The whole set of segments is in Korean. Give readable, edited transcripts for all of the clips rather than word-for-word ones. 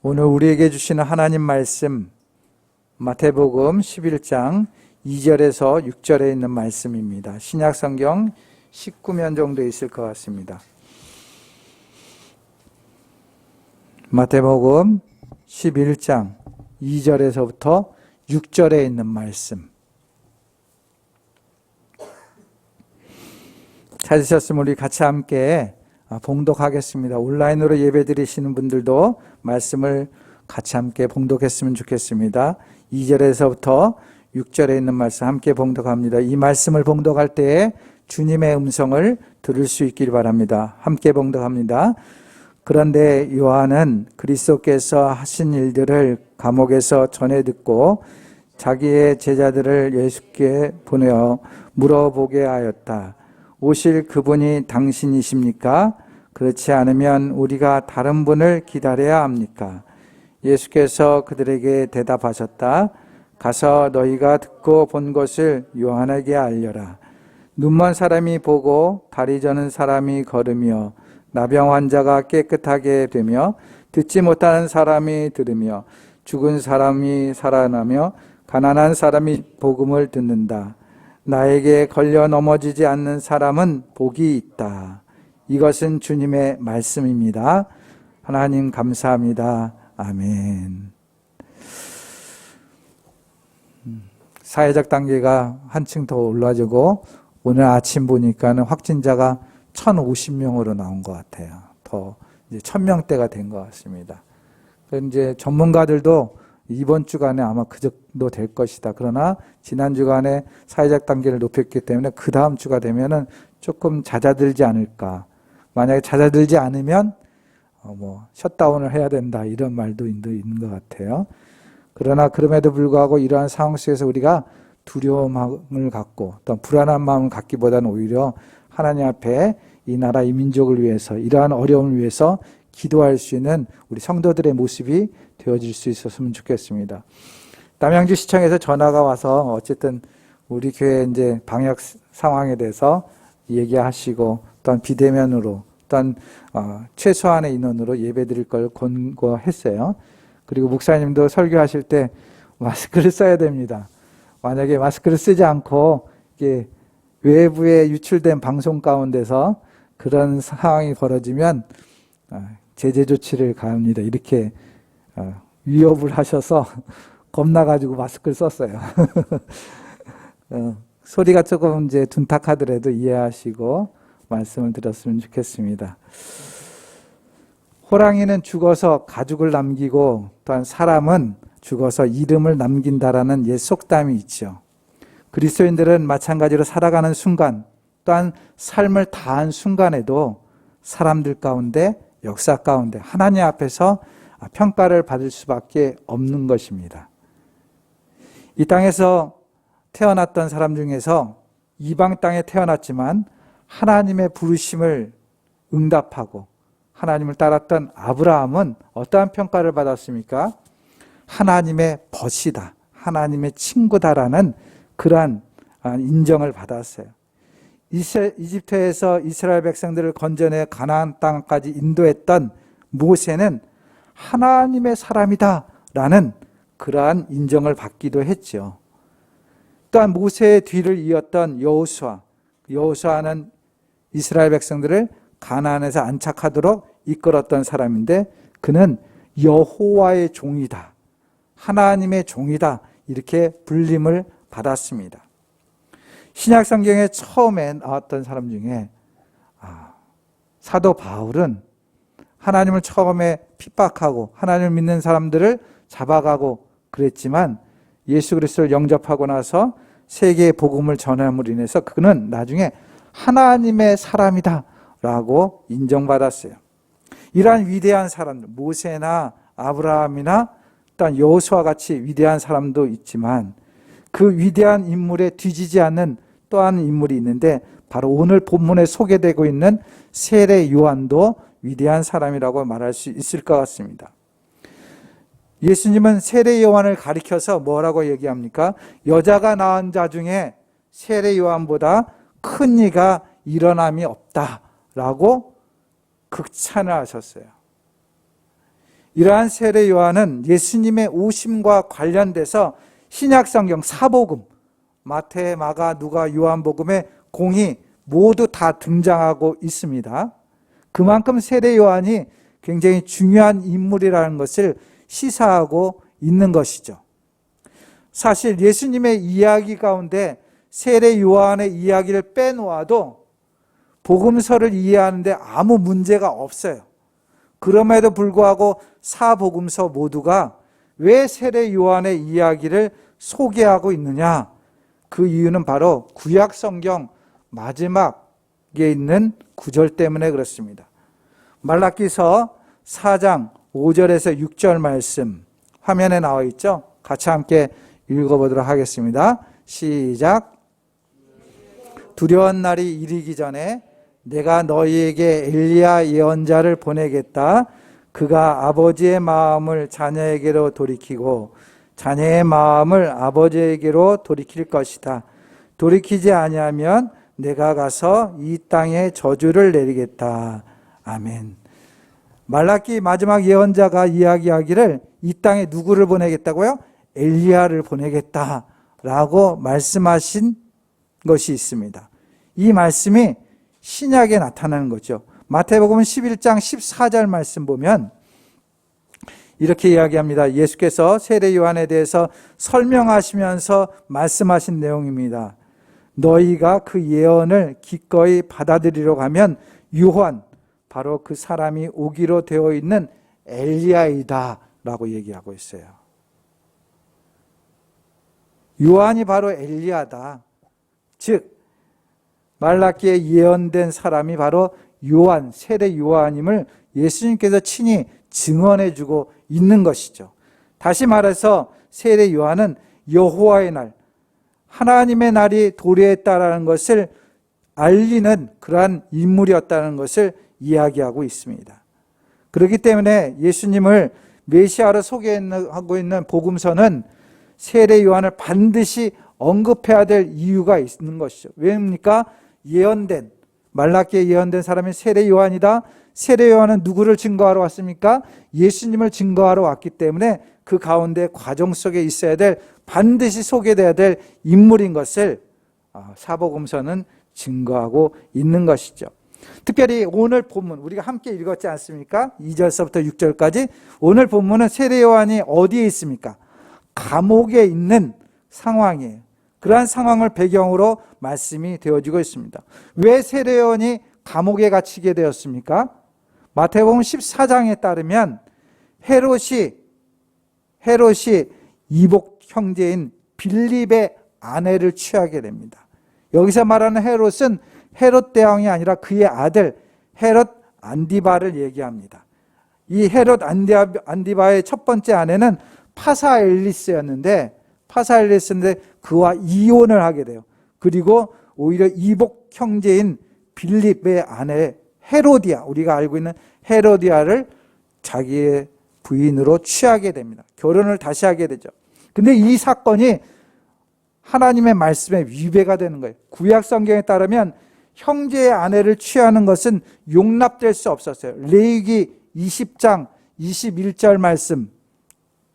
오늘 우리에게 주시는 하나님 말씀 마태복음 11장 2절에서 6절에 있는 말씀입니다. 신약 성경 19면 정도 있을 것 같습니다. 마태복음 11장 2절에서부터 6절에 있는 말씀. 찾으셨으면 우리 같이 함께 봉독하겠습니다. 온라인으로 예배 드리시는 분들도 말씀을 같이 함께 봉독했으면 좋겠습니다. 2절에서부터 6절에 있는 말씀 함께 봉독합니다. 이 말씀을 봉독할 때에 주님의 음성을 들을 수 있길 바랍니다. 함께 봉독합니다. 그런데 요한은 그리스도께서 하신 일들을 감옥에서 전해 듣고 자기의 제자들을 예수께 보내어 물어보게 하였다. 오실 그분이 당신이십니까? 그렇지 않으면 우리가 다른 분을 기다려야 합니까? 예수께서 그들에게 대답하셨다. 가서 너희가 듣고 본 것을 요한에게 알려라. 눈먼 사람이 보고 다리 저는 사람이 걸으며 나병 환자가 깨끗하게 되며 듣지 못하는 사람이 들으며 죽은 사람이 살아나며 가난한 사람이 복음을 듣는다. 나에게 걸려 넘어지지 않는 사람은 복이 있다. 이것은 주님의 말씀입니다. 하나님 감사합니다. 아멘. 사회적 단계가 한층 더 올라지고 오늘 아침 보니까는 확진자가 1,050명으로 나온 것 같아요. 더 이제 1,000명대가 된 것 같습니다. 이제 전문가들도 이번 주간에 아마 그 정도 될 것이다. 그러나 지난 주간에 사회적 단계를 높였기 때문에 그 다음 주가 되면은 조금 잦아들지 않을까. 만약에 잦아들지 않으면 셧다운을 해야 된다 이런 말도 있는 것 같아요. 그러나 그럼에도 불구하고 이러한 상황 속에서 우리가 두려움을 갖고 또 불안한 마음을 갖기보다는 오히려 하나님 앞에 이 나라 이 민족을 위해서 이러한 어려움을 위해서 기도할 수 있는 우리 성도들의 모습이 되어질 수 있었으면 좋겠습니다. 남양주 시청에서 전화가 와서 어쨌든 우리 교회 이제 방역 상황에 대해서 얘기하시고 또한 비대면으로 또한 최소한의 인원으로 예배드릴 걸 권고했어요. 그리고 목사님도 설교하실 때 마스크를 써야 됩니다. 만약에 마스크를 쓰지 않고 이게 외부에 유출된 방송 가운데서 그런 상황이 벌어지면 제재 조치를 가합니다. 이렇게 위협을 하셔서 겁나가지고 마스크를 썼어요. 소리가 조금 이제 둔탁하더라도 이해하시고 말씀을 드렸으면 좋겠습니다. 호랑이는 죽어서 가죽을 남기고 또한 사람은 죽어서 이름을 남긴다라는 옛 속담이 있죠. 그리스도인들은 마찬가지로 살아가는 순간 또한 삶을 다한 순간에도 사람들 가운데 역사 가운데 하나님 앞에서 평가를 받을 수밖에 없는 것입니다. 이 땅에서 태어났던 사람 중에서 이방 땅에 태어났지만 하나님의 부르심을 응답하고 하나님을 따랐던 아브라함은 어떠한 평가를 받았습니까? 하나님의 벗이다, 하나님의 친구다라는 그러한 인정을 받았어요. 이집트에서 이스라엘 백성들을 건져내 가나안 땅까지 인도했던 모세는 하나님의 사람이다라는 그러한 인정을 받기도 했죠. 또한 모세의 뒤를 이었던 여호수아는 이스라엘 백성들을 가나안에서 안착하도록 이끌었던 사람인데 그는 여호와의 종이다, 하나님의 종이다 이렇게 불림을 받았습니다. 신약 성경에 처음에 나왔던 사람 중에 사도 바울은 하나님을 처음에 핍박하고 하나님을 믿는 사람들을 잡아가고 그랬지만 예수 그리스도를 영접하고 나서 세계의 복음을 전함으로 인해서 그는 나중에 하나님의 사람이다 라고 인정받았어요. 이러한 위대한 사람들, 모세나 아브라함이나 또한 여호수아 같이 위대한 사람도 있지만 그 위대한 인물에 뒤지지 않는 또 한 인물이 있는데 바로 오늘 본문에 소개되고 있는 세례 요한도 위대한 사람이라고 말할 수 있을 것 같습니다. 예수님은 세례 요한을 가리켜서 뭐라고 얘기합니까? 여자가 낳은 자 중에 세례 요한보다 큰 이가 일어남이 없다라고 극찬을 하셨어요. 이러한 세례 요한은 예수님의 오심과 관련돼서 신약성경 사복음, 마태, 마가, 누가, 요한복음에 공히 모두 다 등장하고 있습니다. 그만큼 세례 요한이 굉장히 중요한 인물이라는 것을 시사하고 있는 것이죠. 사실 예수님의 이야기 가운데 세례 요한의 이야기를 빼놓아도 복음서를 이해하는데 아무 문제가 없어요. 그럼에도 불구하고 사복음서 모두가 왜 세례 요한의 이야기를 소개하고 있느냐? 그 이유는 바로 구약 성경 마지막에 있는 구절 때문에 그렇습니다. 말라기서 4장 5절에서 6절 말씀 화면에 나와 있죠? 같이 함께 읽어보도록 하겠습니다. 시작. 두려운 날이 이르기 전에 내가 너희에게 엘리야 예언자를 보내겠다. 그가 아버지의 마음을 자녀에게로 돌이키고 자녀의 마음을 아버지에게로 돌이킬 것이다. 돌이키지 아니하면 내가 가서 이 땅에 저주를 내리겠다. 아멘. 말라기 마지막 예언자가 이야기하기를 이 땅에 누구를 보내겠다고요? 엘리야를 보내겠다라고 말씀하신 것이 있습니다. 이 말씀이 신약에 나타나는 거죠. 마태복음 11장 14절 말씀 보면 이렇게 이야기합니다. 예수께서 세례 요한에 대해서 설명하시면서 말씀하신 내용입니다. 너희가 그 예언을 기꺼이 받아들이려고 하면 요한, 바로 그 사람이 오기로 되어 있는 엘리야이다 라고 얘기하고 있어요. 요한이 바로 엘리야다. 즉 말라기에 예언된 사람이 바로 요한, 세례 요한임을 예수님께서 친히 증언해주고 있는 것이죠. 다시 말해서 세례 요한은 여호와의 날, 하나님의 날이 도래했다라는 것을 알리는 그러한 인물이었다는 것을 이야기하고 있습니다. 그렇기 때문에 예수님을 메시아로 소개하고 있는 복음서는 세례 요한을 반드시 언급해야 될 이유가 있는 것이죠. 왜입니까? 예언된, 말라기에 예언된 사람이 세례 요한이다. 세례 요한은 누구를 증거하러 왔습니까? 예수님을 증거하러 왔기 때문에 그 가운데 과정 속에 있어야 될, 반드시 소개돼야 될 인물인 것을 사복음서는 증거하고 있는 것이죠. 특별히 오늘 본문 우리가 함께 읽었지 않습니까? 2절서부터 6절까지 오늘 본문은 세례 요한이 어디에 있습니까? 감옥에 있는 상황이에요. 그러한 상황을 배경으로 말씀이 되어지고 있습니다. 왜 세례 요한이 감옥에 갇히게 되었습니까? 마태복음 14장에 따르면 헤롯이 이복 형제인 빌립의 아내를 취하게 됩니다. 여기서 말하는 헤롯은 헤롯 대왕이 아니라 그의 아들 헤롯 안디바를 얘기합니다. 이 헤롯 안디바의 첫 번째 아내는 파사엘리스였는데 그와 이혼을 하게 돼요. 그리고 오히려 이복 형제인 빌립의 아내 헤로디아, 우리가 알고 있는 헤로디아를 자기의 부인으로 취하게 됩니다. 결혼을 다시 하게 되죠. 근데 이 사건이 하나님의 말씀에 위배가 되는 거예요. 구약 성경에 따르면 형제의 아내를 취하는 것은 용납될 수 없었어요. 레위기 20장 21절 말씀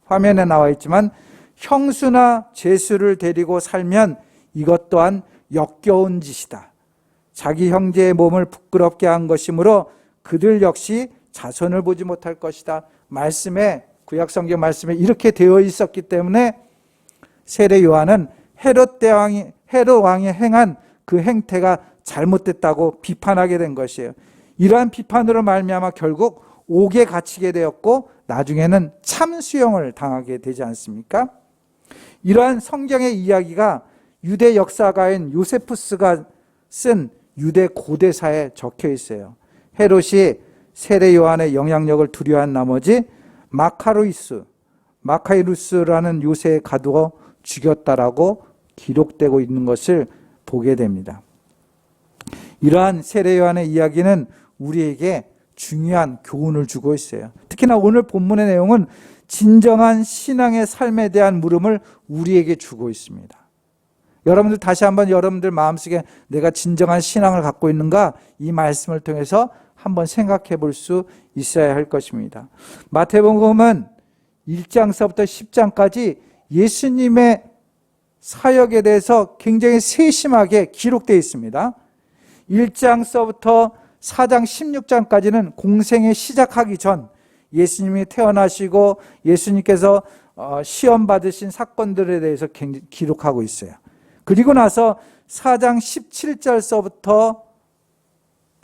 화면에 나와 있지만 형수나 제수를 데리고 살면 이것 또한 역겨운 짓이다. 자기 형제의 몸을 부끄럽게 한 것이므로 그들 역시 자손을 보지 못할 것이다. 말씀에, 구약 성경 말씀에 이렇게 되어 있었기 때문에 세례 요한은 헤롯 왕이 행한 그 행태가 잘못됐다고 비판하게 된 것이에요. 이러한 비판으로 말미암아 결국 옥에 갇히게 되었고 나중에는 참수형을 당하게 되지 않습니까? 이러한 성경의 이야기가 유대 역사가인 요세푸스가 쓴 유대 고대사에 적혀 있어요. 헤롯이 세례 요한의 영향력을 두려워한 나머지 마카이루스라는 요새에 가두어 죽였다라고 기록되고 있는 것을 보게 됩니다. 이러한 세례 요한의 이야기는 우리에게 중요한 교훈을 주고 있어요. 특히나 오늘 본문의 내용은 진정한 신앙의 삶에 대한 물음을 우리에게 주고 있습니다. 여러분들 다시 한번 여러분들 마음속에 내가 진정한 신앙을 갖고 있는가? 이 말씀을 통해서 한번 생각해 볼 수 있어야 할 것입니다. 마태복음은 1장서부터 10장까지 예수님의 사역에 대해서 굉장히 세심하게 기록되어 있습니다. 1장서부터 4장 16장까지는 공생에 시작하기 전 예수님이 태어나시고 예수님께서 시험 받으신 사건들에 대해서 기록하고 있어요. 그리고 나서 4장 17절서부터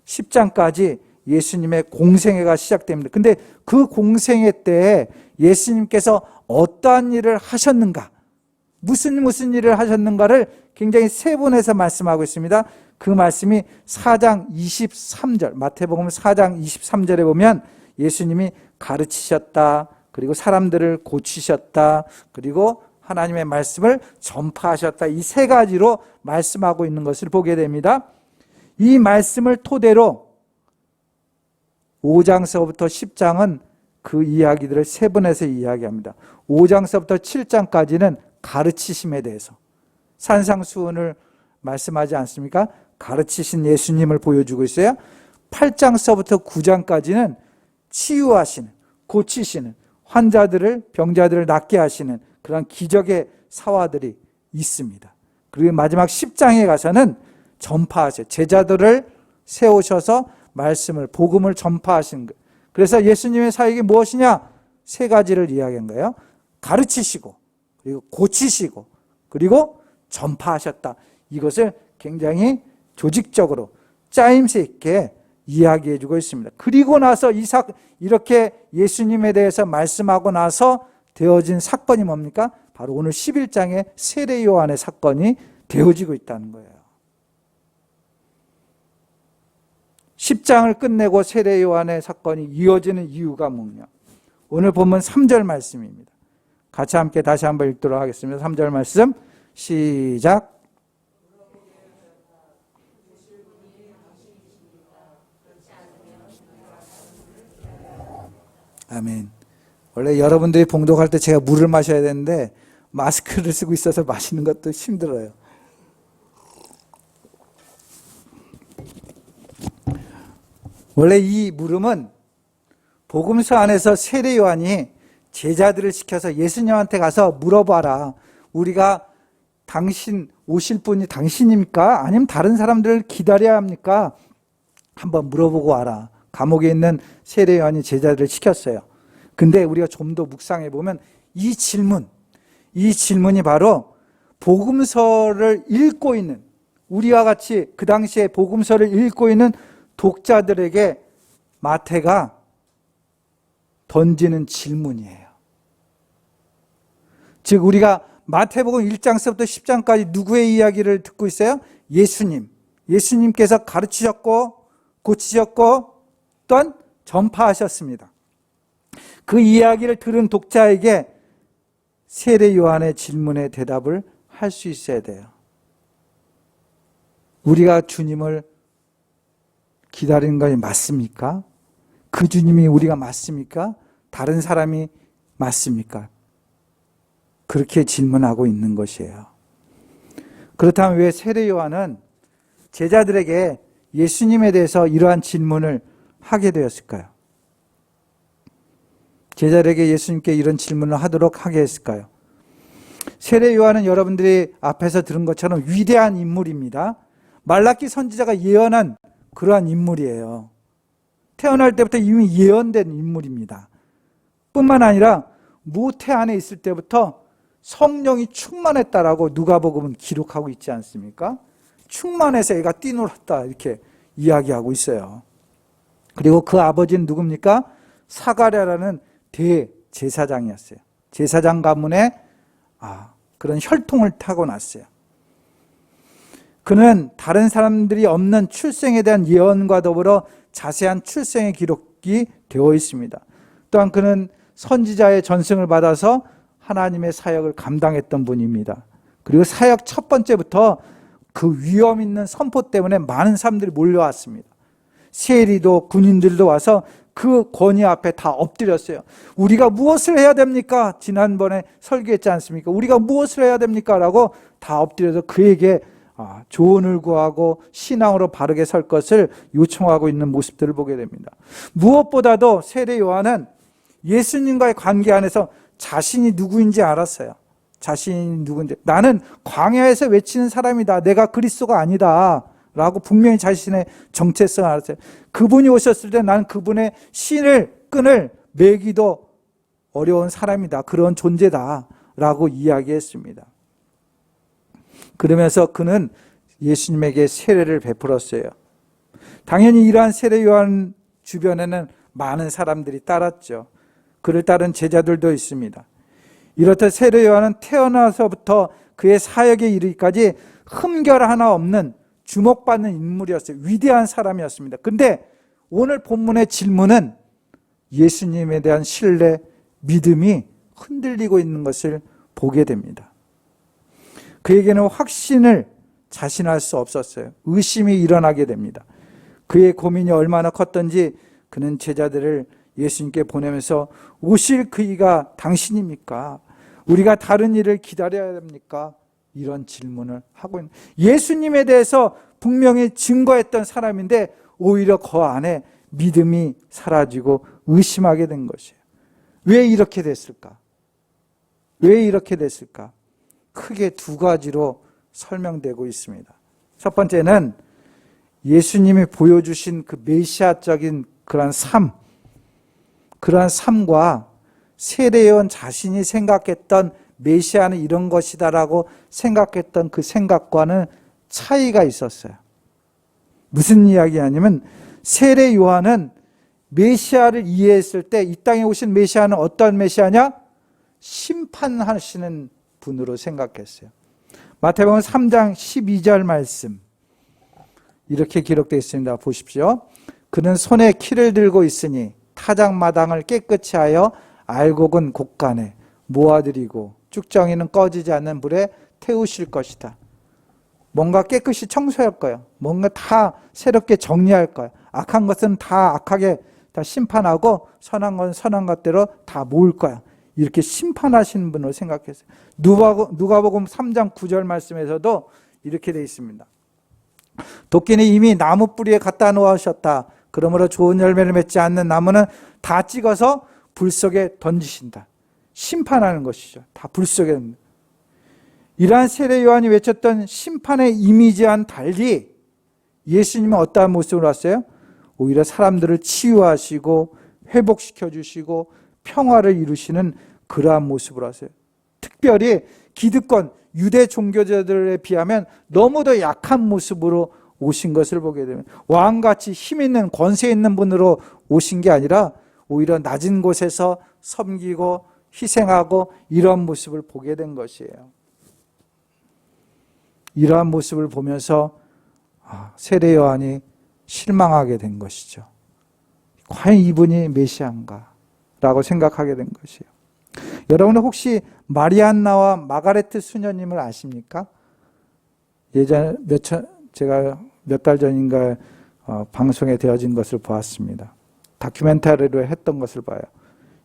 10장까지 예수님의 공생애가 시작됩니다. 근데 그 공생애 때에 예수님께서 어떠한 일을 하셨는가, 무슨 일을 하셨는가를 굉장히 세분해서 말씀하고 있습니다. 그 말씀이 4장 23절, 마태복음 4장 23절에 보면 예수님이 가르치셨다, 그리고 사람들을 고치셨다, 그리고 하나님의 말씀을 전파하셨다, 이 세 가지로 말씀하고 있는 것을 보게 됩니다. 이 말씀을 토대로 5장서부터 10장은 그 이야기들을 세분해서 이야기합니다. 5장서부터 7장까지는 가르치심에 대해서, 산상수훈을 말씀하지 않습니까? 가르치신 예수님을 보여주고 있어요. 8장서부터 9장까지는 치유하시는, 고치시는, 환자들을, 병자들을 낫게 하시는 그런 기적의 사화들이 있습니다. 그리고 마지막 10장에 가서는 전파하세요. 제자들을 세우셔서 말씀을, 복음을 전파하시는 거예요. 그래서 예수님의 사역이 무엇이냐? 세 가지를 이야기한 거예요. 가르치시고, 그리고 고치시고, 그리고 전파하셨다. 이것을 굉장히 조직적으로 짜임새 있게 이야기해 주고 있습니다. 그리고 나서 이렇게 예수님에 대해서 말씀하고 나서 되어진 사건이 뭡니까? 바로 오늘 11장의 세례 요한의 사건이 되어지고 있다는 거예요. 10장을 끝내고 세례 요한의 사건이 이어지는 이유가 뭐냐? 오늘 본문 3절 말씀입니다. 같이 함께 다시 한번 읽도록 하겠습니다. 3절 말씀 시작. 아멘. 원래 여러분들이 봉독할 때 제가 물을 마셔야 되는데 마스크를 쓰고 있어서 마시는 것도 힘들어요. 원래 이 물음은 복음서 안에서 세례 요한이 제자들을 시켜서 예수님한테 가서 물어봐라. 우리가 당신 오실 분이 당신입니까? 아니면 다른 사람들을 기다려야 합니까? 한번 물어보고 와라. 감옥에 있는 세례 요한이 제자들을 시켰어요. 근데 우리가 좀 더 묵상해 보면 이 질문이 바로 복음서를 읽고 있는, 우리와 같이 그 당시에 복음서를 읽고 있는 독자들에게 마태가 던지는 질문이에요. 즉 우리가 마태복음 1장서부터 10장까지 누구의 이야기를 듣고 있어요? 예수님께서 가르치셨고 고치셨고 또한 전파하셨습니다. 그 이야기를 들은 독자에게 세례 요한의 질문에 대답을 할 수 있어야 돼요. 우리가 주님을 기다리는 것이 맞습니까? 그 주님이 우리가 맞습니까? 다른 사람이 맞습니까? 그렇게 질문하고 있는 것이에요. 그렇다면 왜 세례 요한은 제자들에게 예수님에 대해서 이러한 질문을 하게 되었을까요? 제자들에게 예수님께 이런 질문을 하도록 하게 했을까요? 세례 요한은 여러분들이 앞에서 들은 것처럼 위대한 인물입니다. 말라기 선지자가 예언한 그러한 인물이에요. 태어날 때부터 이미 예언된 인물입니다. 뿐만 아니라 모태 안에 있을 때부터 성령이 충만했다라고 누가복음은 기록하고 있지 않습니까? 충만해서 애가 뛰놀았다 이렇게 이야기하고 있어요. 그리고 그 아버지는 누굽니까? 사가랴라는 대제사장이었어요. 제사장 가문에 그런 혈통을 타고났어요. 그는 다른 사람들이 없는 출생에 대한 예언과 더불어 자세한 출생의 기록이 되어 있습니다. 또한 그는 선지자의 전승을 받아서 하나님의 사역을 감당했던 분입니다. 그리고 사역 첫 번째부터 그 위험 있는 선포 때문에 많은 사람들이 몰려왔습니다. 세리도 군인들도 와서 그 권위 앞에 다 엎드렸어요. 우리가 무엇을 해야 됩니까? 지난번에 설교했지 않습니까? 우리가 무엇을 해야 됩니까? 라고 다 엎드려서 그에게 조언을 구하고 신앙으로 바르게 설 것을 요청하고 있는 모습들을 보게 됩니다. 무엇보다도 세례 요한은 예수님과의 관계 안에서 자신이 누구인지 알았어요. 자신이 누군지. 나는 광야에서 외치는 사람이다. 내가 그리스도가 아니다. 라고 분명히 자신의 정체성을 알았어요. 그분이 오셨을 때 나는 그분의 끈을 매기도 어려운 사람이다. 그런 존재다. 라고 이야기했습니다. 그러면서 그는 예수님에게 세례를 베풀었어요. 당연히 이러한 세례 요한 주변에는 많은 사람들이 따랐죠. 그를 따른 제자들도 있습니다. 이렇듯 세례 요한은 태어나서부터 그의 사역에 이르기까지 흠결 하나 없는 주목받는 인물이었어요. 위대한 사람이었습니다. 근데 오늘 본문의 질문은 예수님에 대한 신뢰, 믿음이 흔들리고 있는 것을 보게 됩니다. 그에게는 확신을 자신할 수 없었어요. 의심이 일어나게 됩니다. 그의 고민이 얼마나 컸던지 그는 제자들을 예수님께 보내면서 오실 그이가 당신입니까? 우리가 다른 일을 기다려야 됩니까? 이런 질문을 하고 있는, 예수님에 대해서 분명히 증거했던 사람인데 오히려 그 안에 믿음이 사라지고 의심하게 된 것이에요. 왜 이렇게 됐을까? 왜 이렇게 됐을까? 크게 두 가지로 설명되고 있습니다. 첫 번째는 예수님이 보여주신 그 메시아적인 그러한 삶과 세례요한 자신이 생각했던 메시아는 이런 것이다라고 생각했던 그 생각과는 차이가 있었어요. 무슨 이야기냐면 세례 요한은 메시아를 이해했을 때 이 땅에 오신 메시아는 어떤 메시아냐? 심판하시는 분으로 생각했어요. 마태복음 3장 12절 말씀 이렇게 기록되어 있습니다. 보십시오. 그는 손에 키를 들고 있으니 타작마당을 깨끗이 하여 알곡은 곳간에 모아들이고 쭉정이는 꺼지지 않는 불에 태우실 것이다. 뭔가 깨끗이 청소할 거예요. 뭔가 다 새롭게 정리할 거예요. 악한 것은 다 악하게 다 심판하고 선한 건 선한 것대로 다 모을 거야. 이렇게 심판하시는 분으로 생각했어요. 누가복음 3장 9절 말씀에서도 이렇게 되어 있습니다. 도끼는 이미 나무 뿌리에 갖다 놓으셨다. 그러므로 좋은 열매를 맺지 않는 나무는 다 찍어서 불 속에 던지신다. 심판하는 것이죠. 다 불 속에. 이러한 세례 요한이 외쳤던 심판의 이미지와는 달리 예수님은 어떠한 모습으로 왔어요? 오히려 사람들을 치유하시고 회복시켜 주시고 평화를 이루시는 그러한 모습으로 왔어요. 특별히 기득권 유대 종교자들에 비하면 너무도 약한 모습으로 오신 것을 보게 되면 왕같이 힘 있는 권세 있는 분으로 오신 게 아니라 오히려 낮은 곳에서 섬기고 희생하고 이런 모습을 보게 된 것이에요. 이러한 모습을 보면서 세례 요한이 실망하게 된 것이죠. 과연 이분이 메시아인가? 라고 생각하게 된 것이에요. 여러분은 혹시 마리안나와 마가레트 수녀님을 아십니까? 예전에 제가 몇 달 전인가 방송에 되어진 것을 보았습니다. 다큐멘터리로 했던 것을 봐요.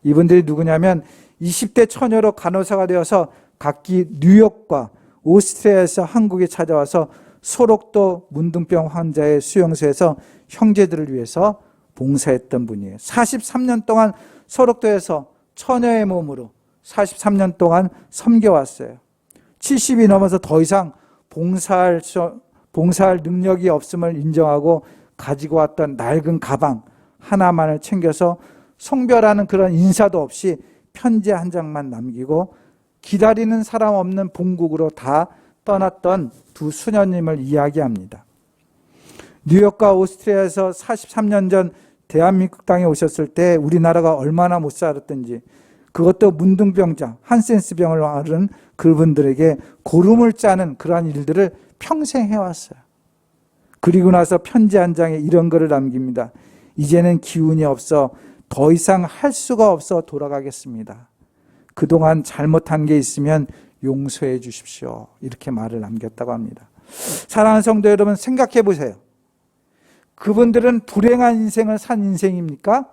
이분들이 누구냐면 20대 처녀로 간호사가 되어서 각기 뉴욕과 오스트리아에서 한국에 찾아와서 소록도 문둥병 환자의 수용소에서 형제들을 위해서 봉사했던 분이에요. 43년 동안 소록도에서 처녀의 몸으로 43년 동안 섬겨왔어요. 70이 넘어서 더 이상 봉사할 능력이 없음을 인정하고 가지고 왔던 낡은 가방 하나만을 챙겨서 송별하는 그런 인사도 없이 편지 한 장만 남기고 기다리는 사람 없는 본국으로 다 떠났던 두 수녀님을 이야기합니다. 뉴욕과 오스트리아에서 43년 전 대한민국 땅에 오셨을 때 우리나라가 얼마나 못 살았던지, 그것도 문둥병자, 한센스병을 앓은 그분들에게 고름을 짜는 그러한 일들을 평생 해왔어요. 그리고 나서 편지 한 장에 이런 글을 남깁니다. 이제는 기운이 없어 더 이상 할 수가 없어 돌아가겠습니다. 그동안 잘못한 게 있으면 용서해 주십시오. 이렇게 말을 남겼다고 합니다. 사랑하는 성도 여러분, 생각해 보세요. 그분들은 불행한 인생을 산 인생입니까?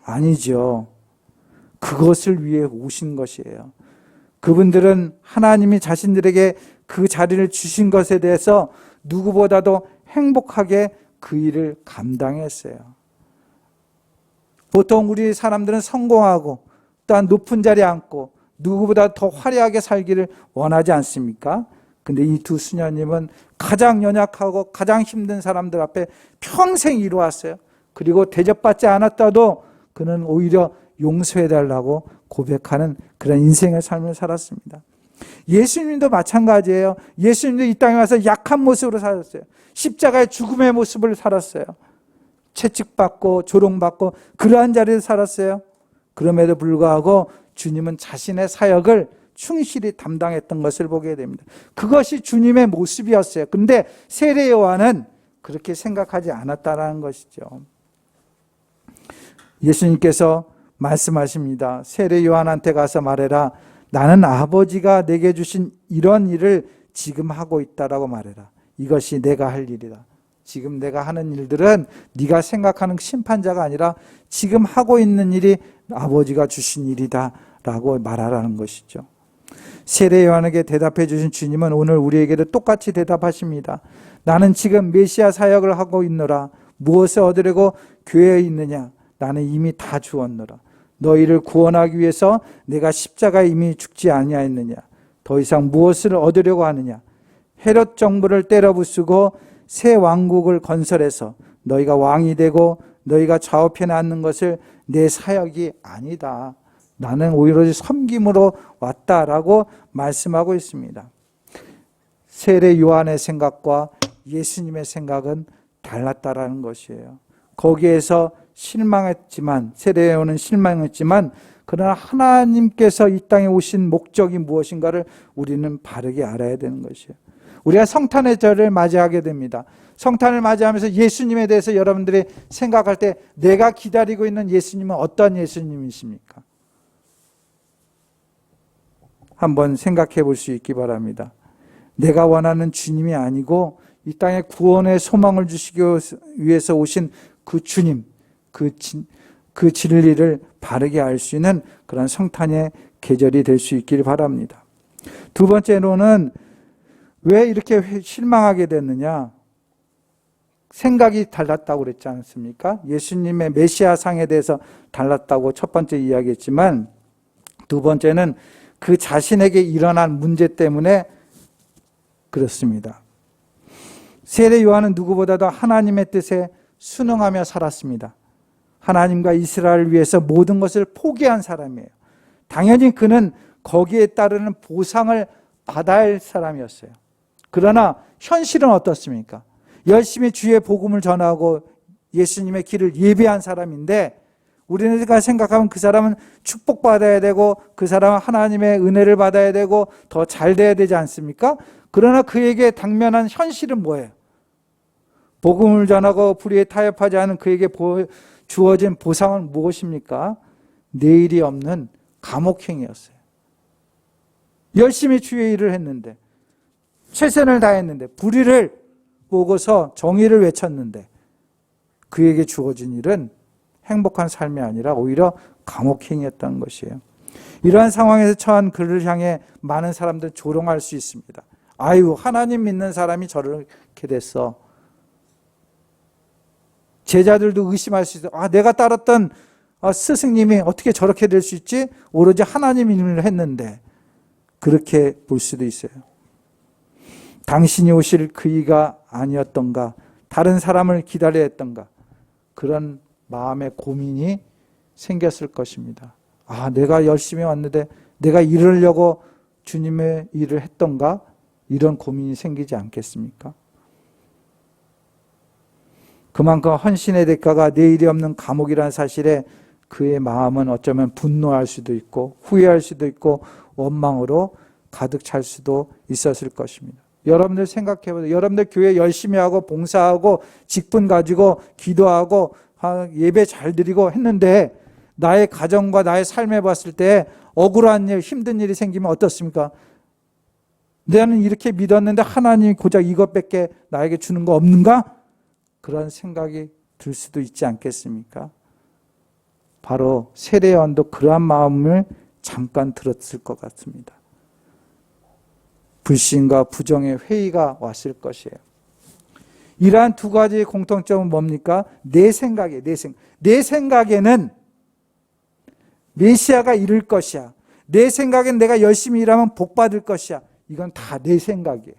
아니죠. 그것을 위해 오신 것이에요. 그분들은 하나님이 자신들에게 그 자리를 주신 것에 대해서 누구보다도 행복하게 그 일을 감당했어요. 보통 우리 사람들은 성공하고 또한 높은 자리에 앉고 누구보다 더 화려하게 살기를 원하지 않습니까? 근데 이 두 수녀님은 가장 연약하고 가장 힘든 사람들 앞에 평생 이루었어요. 그리고 대접받지 않았다도 그는 오히려 용서해달라고 고백하는 그런 인생의 삶을 살았습니다. 예수님도 마찬가지예요. 예수님도 이 땅에 와서 약한 모습으로 살았어요. 십자가의 죽음의 모습을 살았어요. 채찍받고 조롱받고 그러한 자리에 살았어요. 그럼에도 불구하고 주님은 자신의 사역을 충실히 담당했던 것을 보게 됩니다. 그것이 주님의 모습이었어요. 그런데 세례 요한은 그렇게 생각하지 않았다는 것이죠. 예수님께서 말씀하십니다. 세례 요한한테 가서 말해라. 나는 아버지가 내게 주신 이런 일을 지금 하고 있다라고 말해라. 이것이 내가 할 일이다. 지금 내가 하는 일들은 네가 생각하는 심판자가 아니라 지금 하고 있는 일이 아버지가 주신 일이다 라고 말하라는 것이죠. 세례 요한에게 대답해 주신 주님은 오늘 우리에게도 똑같이 대답하십니다. 나는 지금 메시아 사역을 하고 있노라. 무엇을 얻으려고 교회에 있느냐? 나는 이미 다 주었노라. 너희를 구원하기 위해서 내가 십자가에 이미 죽지 아니하였느냐? 더 이상 무엇을 얻으려고 하느냐? 헤롯 정부를 때려부수고 새 왕국을 건설해서 너희가 왕이 되고 너희가 좌우편에 앉는 것을 내 사역이 아니다. 나는 오히려 섬김으로 왔다라고 말씀하고 있습니다. 세례 요한의 생각과 예수님의 생각은 달랐다라는 것이에요. 거기에서 실망했지만, 세례 요한은 실망했지만, 그러나 하나님께서 이 땅에 오신 목적이 무엇인가를 우리는 바르게 알아야 되는 것이에요. 우리가 성탄의 절을 맞이하게 됩니다. 성탄을 맞이하면서 예수님에 대해서 여러분들이 생각할 때 내가 기다리고 있는 예수님은 어떤 예수님이십니까? 한번 생각해 볼 수 있기 바랍니다. 내가 원하는 주님이 아니고 이 땅에 구원의 소망을 주시기 위해서 오신 그 주님, 그 진리를 바르게 알 수 있는 그런 성탄의 계절이 될 수 있기를 바랍니다. 두 번째로는 왜 이렇게 실망하게 됐느냐? 생각이 달랐다고 그랬지 않습니까? 예수님의 메시아 상에 대해서 달랐다고 첫 번째 이야기했지만 두 번째는 그 자신에게 일어난 문제 때문에 그렇습니다. 세례 요한은 누구보다도 하나님의 뜻에 순응하며 살았습니다. 하나님과 이스라엘을 위해서 모든 것을 포기한 사람이에요. 당연히 그는 거기에 따르는 보상을 받아야 할 사람이었어요. 그러나 현실은 어떻습니까? 열심히 주의 복음을 전하고 예수님의 길을 예배한 사람인데 우리가 생각하면 그 사람은 축복받아야 되고 그 사람은 하나님의 은혜를 받아야 되고 더 잘 돼야 되지 않습니까? 그러나 그에게 당면한 현실은 뭐예요? 복음을 전하고 불의에 타협하지 않은 그에게 주어진 보상은 무엇입니까? 내일이 없는 감옥행이었어요. 열심히 주의 일을 했는데 최선을 다했는데 불의를 보고서 정의를 외쳤는데 그에게 주어진 일은 행복한 삶이 아니라 오히려 감옥행이었다는 것이에요. 이러한 상황에서 처한 그를 향해 많은 사람들은 조롱할 수 있습니다. 아유, 하나님 믿는 사람이 저렇게 됐어. 제자들도 의심할 수 있어요. 내가 따랐던 스승님이 어떻게 저렇게 될 수 있지? 오로지 하나님 일을 했는데 그렇게 볼 수도 있어요. 당신이 오실 그이가 아니었던가? 다른 사람을 기다려야 했던가? 그런 마음의 고민이 생겼을 것입니다. 내가 열심히 왔는데 내가 이루려고 주님의 일을 했던가? 이런 고민이 생기지 않겠습니까? 그만큼 헌신의 대가가 내일이 없는 감옥이라는 사실에 그의 마음은 어쩌면 분노할 수도 있고 후회할 수도 있고 원망으로 가득 찰 수도 있었을 것입니다. 여러분들 생각해보세요. 여러분들 교회 열심히 하고 봉사하고 직분 가지고 기도하고 예배 잘 드리고 했는데 나의 가정과 나의 삶에 봤을 때 억울한 일, 힘든 일이 생기면 어떻습니까? 나는 이렇게 믿었는데 하나님이 고작 이것밖에 나에게 주는 거 없는가? 그런 생각이 들 수도 있지 않겠습니까? 바로 세례 요한도 그러한 마음을 잠깐 들었을 것 같습니다. 불신과 부정의 회의가 왔을 것이에요. 이러한 두 가지의 공통점은 뭡니까? 내 생각에는 메시아가 이룰 것이야. 내 생각엔 내가 열심히 일하면 복 받을 것이야. 이건 다 내 생각이에요.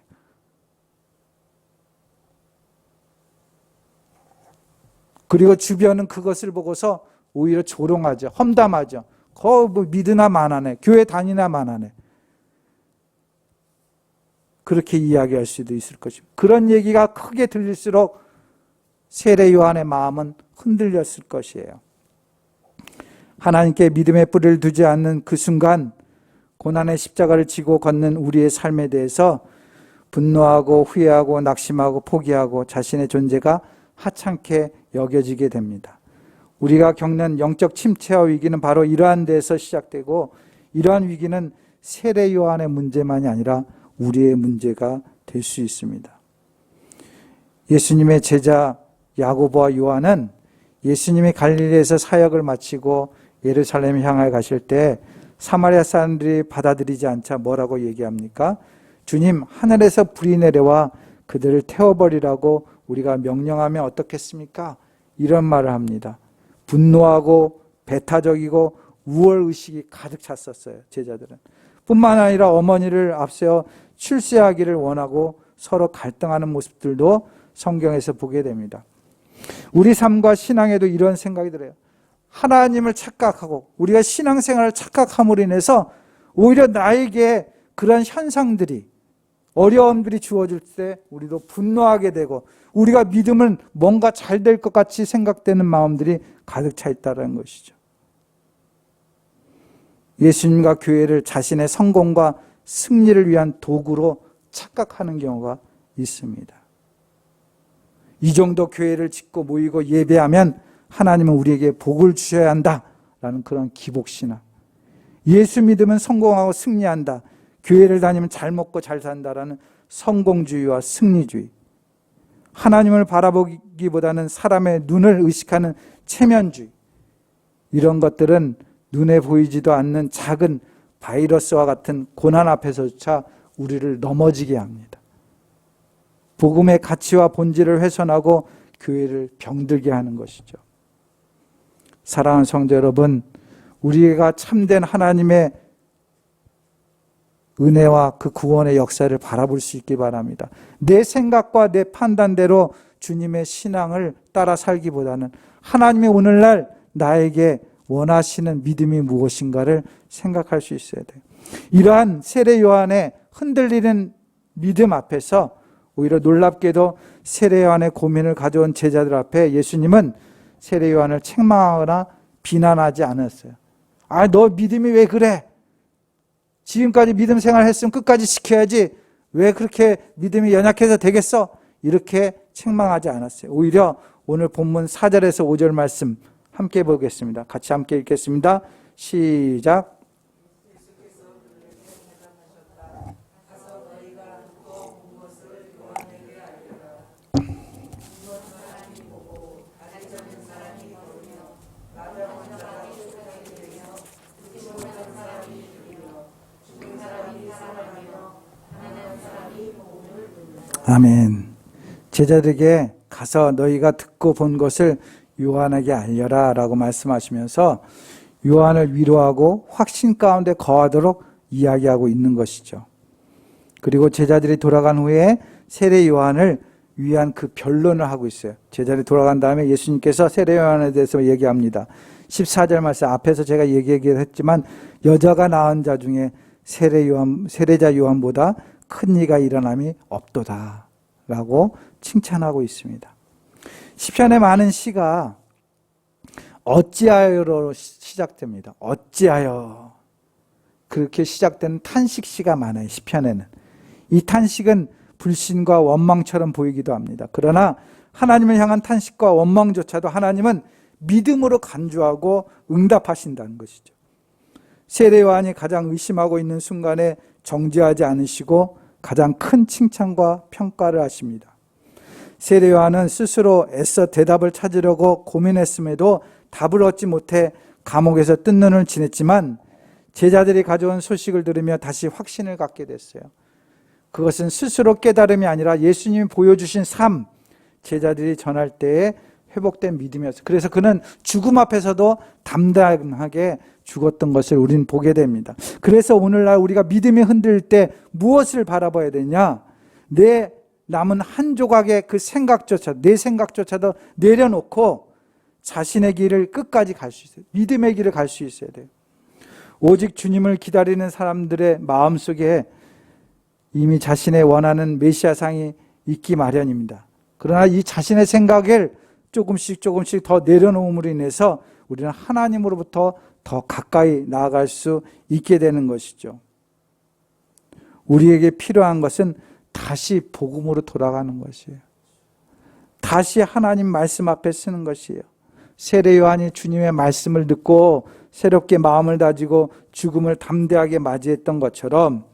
그리고 주변은 그것을 보고서 오히려 조롱하죠. 험담하죠. 뭐 믿으나 마나네. 교회 다니나 마나네. 그렇게 이야기할 수도 있을 것입니다. 그런 얘기가 크게 들릴수록 세례 요한의 마음은 흔들렸을 것이에요. 하나님께 믿음의 뿌리를 두지 않는 그 순간 고난의 십자가를 지고 걷는 우리의 삶에 대해서 분노하고 후회하고 낙심하고 포기하고 자신의 존재가 하찮게 여겨지게 됩니다. 우리가 겪는 영적 침체와 위기는 바로 이러한 데서 시작되고, 이러한 위기는 세례 요한의 문제만이 아니라 우리의 문제가 될 수 있습니다. 예수님의 제자 야고보와 요한은 예수님이 갈릴리에서 사역을 마치고 예루살렘 향하여 가실 때 사마리아 사람들이 받아들이지 않자 뭐라고 얘기합니까? 주님, 하늘에서 불이 내려와 그들을 태워버리라고 우리가 명령하면 어떻겠습니까? 이런 말을 합니다. 분노하고 배타적이고 우월의식이 가득 찼었어요, 제자들은. 뿐만 아니라 어머니를 앞세워 출세하기를 원하고 서로 갈등하는 모습들도 성경에서 보게 됩니다. 우리 삶과 신앙에도 이런 생각이 들어요. 하나님을 착각하고 우리가 신앙생활을 착각함으로 인해서 오히려 나에게 그런 현상들이, 어려움들이 주어질 때 우리도 분노하게 되고 우리가 믿음은 뭔가 잘 될 것 같이 생각되는 마음들이 가득 차 있다는 것이죠. 예수님과 교회를 자신의 성공과 승리를 위한 도구로 착각하는 경우가 있습니다. 이 정도 교회를 짓고 모이고 예배하면 하나님은 우리에게 복을 주셔야 한다라는 그런 기복신앙. 예수 믿으면 성공하고 승리한다. 교회를 다니면 잘 먹고 잘 산다라는 성공주의와 승리주의. 하나님을 바라보기보다는 사람의 눈을 의식하는 체면주의. 이런 것들은 눈에 보이지도 않는 작은 바이러스와 같은 고난 앞에서조차 우리를 넘어지게 합니다. 복음의 가치와 본질을 훼손하고 교회를 병들게 하는 것이죠. 사랑하는 성도 여러분, 우리가 참된 하나님의 은혜와 그 구원의 역사를 바라볼 수 있기 바랍니다. 내 생각과 내 판단대로 주님의 신앙을 따라 살기보다는 하나님이 오늘날 나에게 원하시는 믿음이 무엇인가를 생각할 수 있어야 돼요. 이러한 세례 요한의 흔들리는 믿음 앞에서 오히려 놀랍게도 세례 요한의 고민을 가져온 제자들 앞에 예수님은 세례 요한을 책망하거나 비난하지 않았어요. 아, 너 믿음이 왜 그래? 지금까지 믿음 생활 했으면 끝까지 지켜야지. 왜 그렇게 믿음이 연약해서 되겠어? 이렇게 책망하지 않았어요. 오히려 오늘 본문 4절에서 5절 말씀 함께 보겠습니다. 같이 함께 읽겠습니다. 시작. 아멘. 제자들에게 가서 너희가 듣고 본 것을 요한에게 알려라 라고 말씀하시면서 요한을 위로하고 확신 가운데 거하도록 이야기하고 있는 것이죠. 그리고 제자들이 돌아간 후에 세례 요한을 위한 그 변론을 하고 있어요. 제자들이 돌아간 다음에 예수님께서 세례 요한에 대해서 얘기합니다. 14절 말씀 앞에서 제가 얘기했지만 여자가 낳은 자 중에 세례자 요한보다 큰 이가 일어남이 없도다 라고 칭찬하고 있습니다. 시편의 많은 시가 어찌하여로 시작됩니다. 어찌하여. 그렇게 시작되는 탄식시가 많아요. 시편에는. 이 탄식은 불신과 원망처럼 보이기도 합니다. 그러나 하나님을 향한 탄식과 원망조차도 하나님은 믿음으로 간주하고 응답하신다는 것이죠. 세례 요한이 가장 의심하고 있는 순간에 정죄하지 않으시고 가장 큰 칭찬과 평가를 하십니다. 세례 요한은 스스로 애써 대답을 찾으려고 고민했음에도 답을 얻지 못해 감옥에서 뜬 눈을 지냈지만 제자들이 가져온 소식을 들으며 다시 확신을 갖게 됐어요. 그것은 스스로 깨달음이 아니라 예수님이 보여주신 삶, 제자들이 전할 때에 회복된 믿음이었어요. 그래서 그는 죽음 앞에서도 담대하게 죽었던 것을 우리는 보게 됩니다. 그래서 오늘날 우리가 믿음이 흔들릴 때 무엇을 바라봐야 되냐? 내 남은 한 조각의 그 생각조차도, 내 생각조차도 내려놓고 자신의 길을 끝까지 갈 수 있어요. 믿음의 길을 갈 수 있어야 돼요. 오직 주님을 기다리는 사람들의 마음속에 이미 자신의 원하는 메시아상이 있기 마련입니다. 그러나 이 자신의 생각을 조금씩 더 내려놓음으로 인해서 우리는 하나님으로부터 더 가까이 나아갈 수 있게 되는 것이죠. 우리에게 필요한 것은 다시 복음으로 돌아가는 것이에요. 다시 하나님 말씀 앞에 서는 것이에요. 세례 요한이 주님의 말씀을 듣고 새롭게 마음을 다지고 죽음을 담대하게 맞이했던 것처럼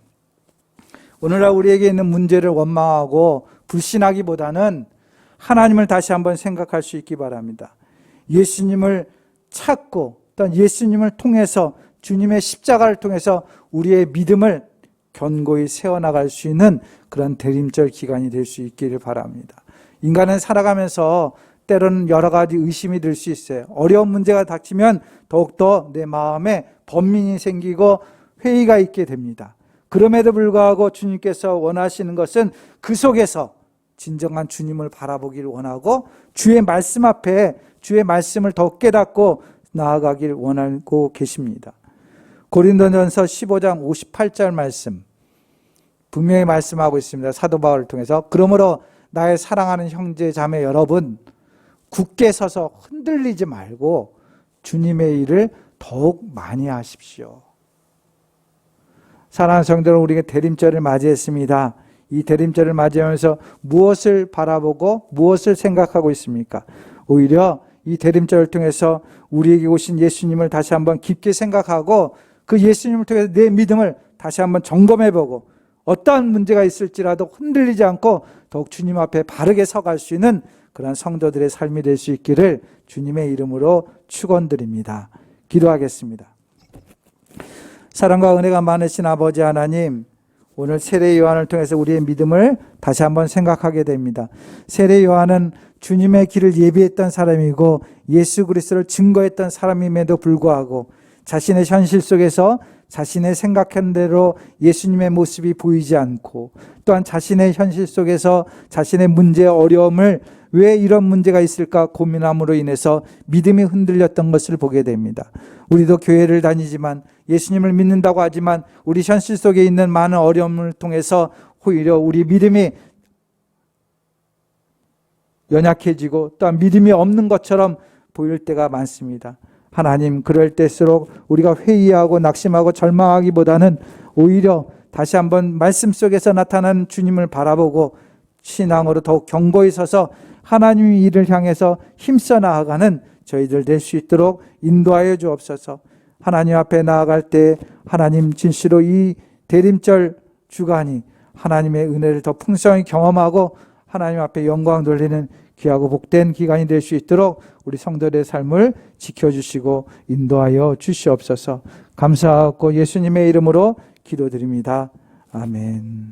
오늘날 우리에게 있는 문제를 원망하고 불신하기보다는 하나님을 다시 한번 생각할 수 있기 바랍니다. 예수님을 찾고 또한 예수님을 통해서 주님의 십자가를 통해서 우리의 믿음을 견고히 세워나갈 수 있는 그런 대림절 기간이 될 수 있기를 바랍니다. 인간은 살아가면서 때로는 여러 가지 의심이 들 수 있어요. 어려운 문제가 닥치면 더욱더 내 마음에 번민이 생기고 회의가 있게 됩니다. 그럼에도 불구하고 주님께서 원하시는 것은 그 속에서 진정한 주님을 바라보기를 원하고 주의 말씀 앞에 주의 말씀을 더 깨닫고 나아가길 원하고 계십니다. 고린도전서 15장 58절 말씀 분명히 말씀하고 있습니다. 사도 바울을 통해서 그러므로 나의 사랑하는 형제 자매 여러분 굳게 서서 흔들리지 말고 주님의 일을 더욱 많이 하십시오. 사랑하는 성도들, 우리가 대림절을 맞이했습니다. 이 대림절을 맞이하면서 무엇을 바라보고 무엇을 생각하고 있습니까? 오히려 이 대림절을 통해서 우리에게 오신 예수님을 다시 한번 깊게 생각하고 그 예수님을 통해서 내 믿음을 다시 한번 점검해보고 어떠한 문제가 있을지라도 흔들리지 않고 더욱 주님 앞에 바르게 서갈 수 있는 그런 성도들의 삶이 될 수 있기를 주님의 이름으로 축원드립니다. 기도하겠습니다. 사랑과 은혜가 많으신 아버지 하나님, 오늘 세례 요한을 통해서 우리의 믿음을 다시 한번 생각하게 됩니다. 세례 요한은 주님의 길을 예비했던 사람이고 예수 그리스도를 증거했던 사람임에도 불구하고 자신의 현실 속에서 자신의 생각한 대로 예수님의 모습이 보이지 않고 또한 자신의 현실 속에서 자신의 문제, 어려움을 왜 이런 문제가 있을까 고민함으로 인해서 믿음이 흔들렸던 것을 보게 됩니다. 우리도 교회를 다니지만 예수님을 믿는다고 하지만 우리 현실 속에 있는 많은 어려움을 통해서 오히려 우리 믿음이 연약해지고 또한 믿음이 없는 것처럼 보일 때가 많습니다. 하나님, 그럴 때일수록 우리가 회의하고 낙심하고 절망하기보다는 오히려 다시 한번 말씀 속에서 나타나는 주님을 바라보고 신앙으로 더욱 견고히 서서 하나님의 일을 향해서 힘써 나아가는 저희들 될 수 있도록 인도하여 주옵소서. 하나님 앞에 나아갈 때 하나님 진실로 이 대림절 주간이 하나님의 은혜를 더 풍성히 경험하고 하나님 앞에 영광 돌리는 귀하고 복된 기간이 될 수 있도록 우리 성도들의 삶을 지켜주시고 인도하여 주시옵소서. 감사하고 예수님의 이름으로 기도드립니다. 아멘.